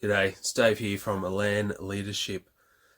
G'day, it's Dave here from Elan Leadership.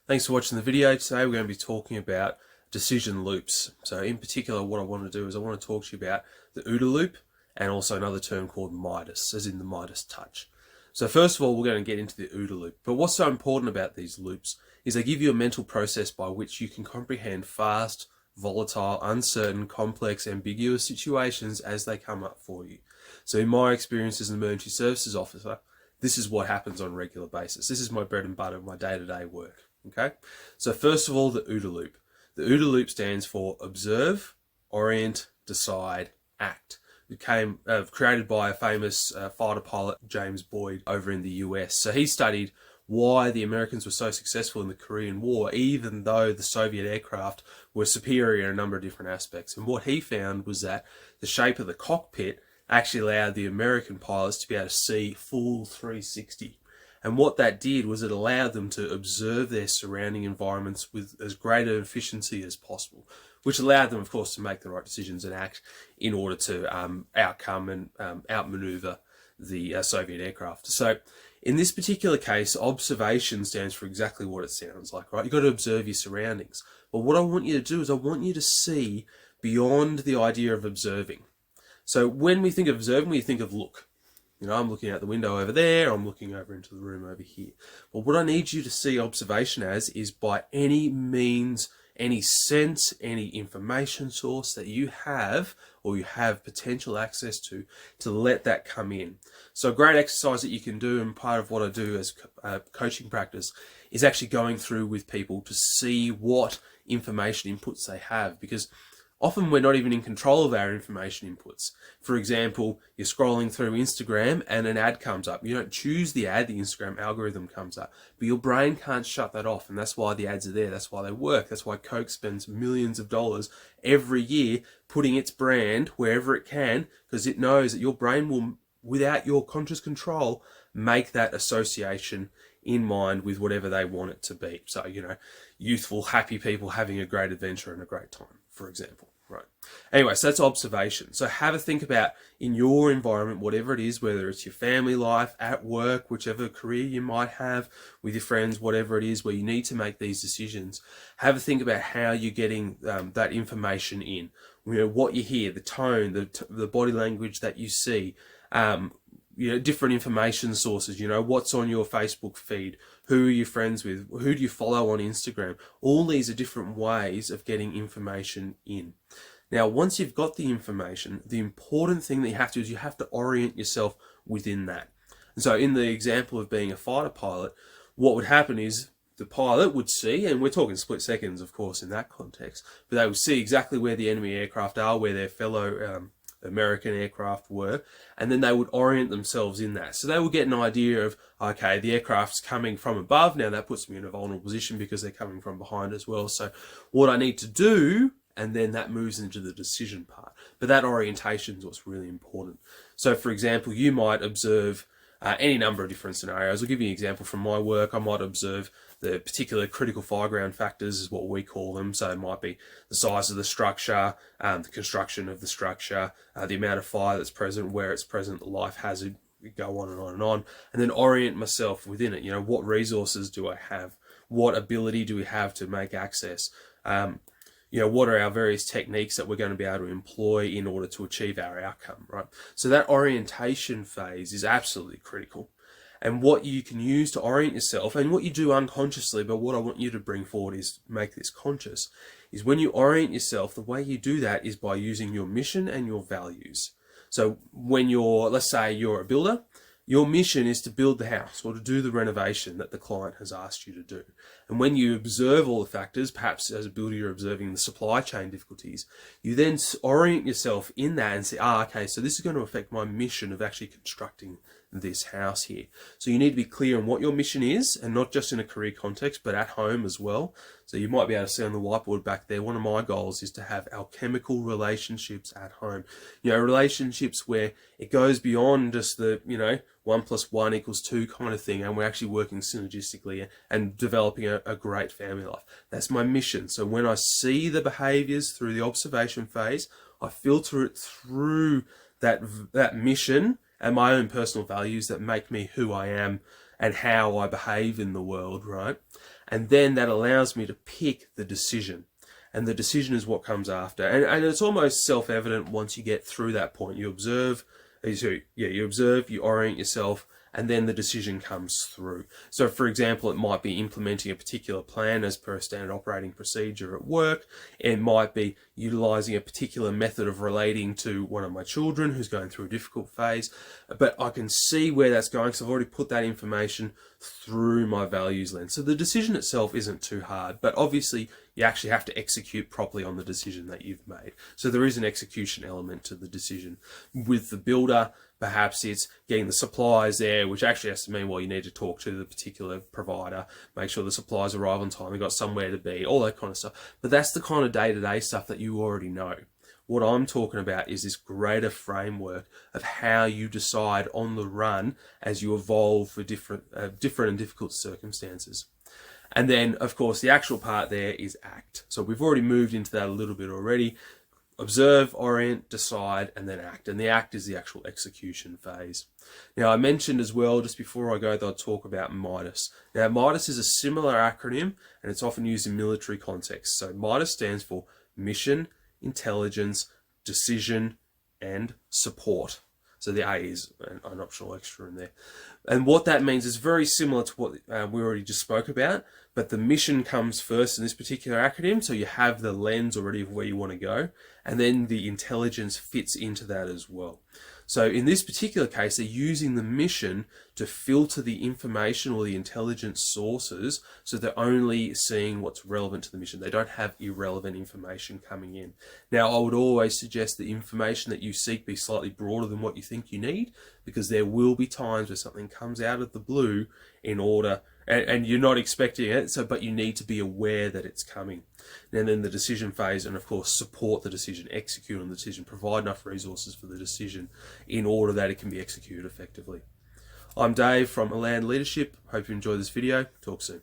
Thanks for watching the video. Today we're going to be talking about decision loops. So in particular, what I want to do is I want to talk to you about the OODA loop and also another term called Midas, as in the Midas touch. So first of all, we're going to get into the OODA loop. But what's so important about these loops is they give you a mental process by which you can comprehend fast, volatile, uncertain, complex, ambiguous situations as they come up for you. So in my experience as an emergency services officer, this is what happens on a regular basis. This is my bread and butter, my day-to-day work. Okay. So first of all, the OODA loop. The OODA loop stands for observe, orient, decide, act. It came created by a famous fighter pilot, James Boyd, over in the US. So he studied why the Americans were so successful in the Korean War, even though the Soviet aircraft were superior in a number of different aspects. And what he found was that the shape of the cockpit actually allowed the American pilots to be able to see full 360. And what that did was it allowed them to observe their surrounding environments with as great an efficiency as possible, which allowed them, of course, to make the right decisions and act in order to outcome and outmaneuver the Soviet aircraft. So in this particular case, observation stands for exactly what it sounds like, right? You've got to observe your surroundings. But what I want you to do is I want you to see beyond the idea of observing. So when we think of observing, we think of look. You know, I'm looking out the window over there, I'm looking over into the room over here. But what I need you to see observation as is by any means, any sense, any information source that you have or you have potential access to let that come in. So a great exercise that you can do, and part of what I do as coaching practice, is actually going through with people to see what information inputs they have, because often we're not even in control of our information inputs. For example, you're scrolling through Instagram and an ad comes up. You don't choose the ad, the Instagram algorithm comes up. But your brain can't shut that off, and that's why the ads are there. That's why they work. That's why Coke spends millions of dollars every year putting its brand wherever it can, because it knows that your brain will, without your conscious control, make that association in mind with whatever they want it to be. So, you know, youthful, happy people having a great adventure and a great time, for example, right? Anyway, so that's observation. So have a think about in your environment, whatever it is, whether it's your family life, at work, whichever career you might have, with your friends, whatever it is, where you need to make these decisions. Have a think about how you're getting that information in. You know, what you hear, the tone, the body language that you see, you know, different information sources, you know, what's on your Facebook feed, who are you friends with, who do you follow on Instagram. All these are different ways of getting information in. Now, once you've got the information, the important thing that you have to do is you have to orient yourself within that. And so in the example of being a fighter pilot, what would happen is the pilot would see, and we're talking split seconds, of course, in that context, but they would see exactly where the enemy aircraft are, where their fellow American aircraft were, and then they would orient themselves in that. So they would get an idea of, okay, the aircraft's coming from above. Now that puts me in a vulnerable position because they're coming from behind as well. So what I need to do, and then that moves into the decision part. But that orientation is what's really important. So for example, you might observe any number of different scenarios. I'll give you an example from my work. I might observe the particular critical fireground factors is what we call them. So it might be the size of the structure, the construction of the structure, the amount of fire that's present, where it's present, the life hazard, we go on and on and on, and then orient myself within it. You know, what resources do I have? What ability do we have to make access? You know, what are our various techniques that we're going to be able to employ in order to achieve our outcome, right? So that orientation phase is absolutely critical. And what you can use to orient yourself, and what you do unconsciously, but what I want you to bring forward is make this conscious, is when you orient yourself, the way you do that is by using your mission and your values. So when you're, let's say you're a builder, your mission is to build the house or to do the renovation that the client has asked you to do. And when you observe all the factors, perhaps as a builder you're observing the supply chain difficulties, you then orient yourself in that and say, okay, so this is going to affect my mission of actually constructing this house here. So you need to be clear on what your mission is, and not just in a career context, but at home as well. So you might be able to see on the whiteboard back there, one of my goals is to have alchemical relationships at home. You know, relationships where it goes beyond just the, you know, 1 + 1 = 2 kind of thing, and we're actually working synergistically and developing a great family life. That's my mission. So when I see the behaviors through the observation phase, I filter it through that mission and my own personal values that make me who I am and how I behave in the world, right? And then that allows me to pick the decision. And the decision is what comes after. And it's almost self-evident once you get through that point. You observe, you orient yourself, and then the decision comes through. So for example, it might be implementing a particular plan as per a standard operating procedure at work. It might be utilizing a particular method of relating to one of my children who's going through a difficult phase. But I can see where that's going because I've already put that information through my values lens. So the decision itself isn't too hard, but obviously you actually have to execute properly on the decision that you've made. So there is an execution element to the decision. With the builder, perhaps it's getting the supplies there, which actually has to mean, well, you need to talk to the particular provider, make sure the supplies arrive on time, they've got somewhere to be, all that kind of stuff. But that's the kind of day-to-day stuff that you already know. What I'm talking about is this greater framework of how you decide on the run as you evolve for different and difficult circumstances. And then, of course, the actual part there is act. So we've already moved into that a little bit already. Observe, orient, decide, and then act. And the act is the actual execution phase. Now, I mentioned as well, just before I go, that I'll talk about MIDAS. Now, MIDAS is a similar acronym, and it's often used in military contexts. So MIDAS stands for Mission, Intelligence, Decision, and Support. So the A is an optional extra in there. And what that means is very similar to what we already just spoke about, but the mission comes first in this particular acronym, so you have the lens already of where you want to go, and then the intelligence fits into that as well. So in this particular case, they're using the mission to filter the information or the intelligence sources, so they're only seeing what's relevant to the mission. They don't have irrelevant information coming in. Now, I would always suggest the information that you seek be slightly broader than what you think you need, because there will be times where something comes out of the blue in order, and you're not expecting it, but you need to be aware that it's coming. And then the decision phase, and of course support the decision, execute on the decision, provide enough resources for the decision in order that it can be executed effectively. I'm Dave from Elan Leadership. Hope you enjoyed this video. Talk soon.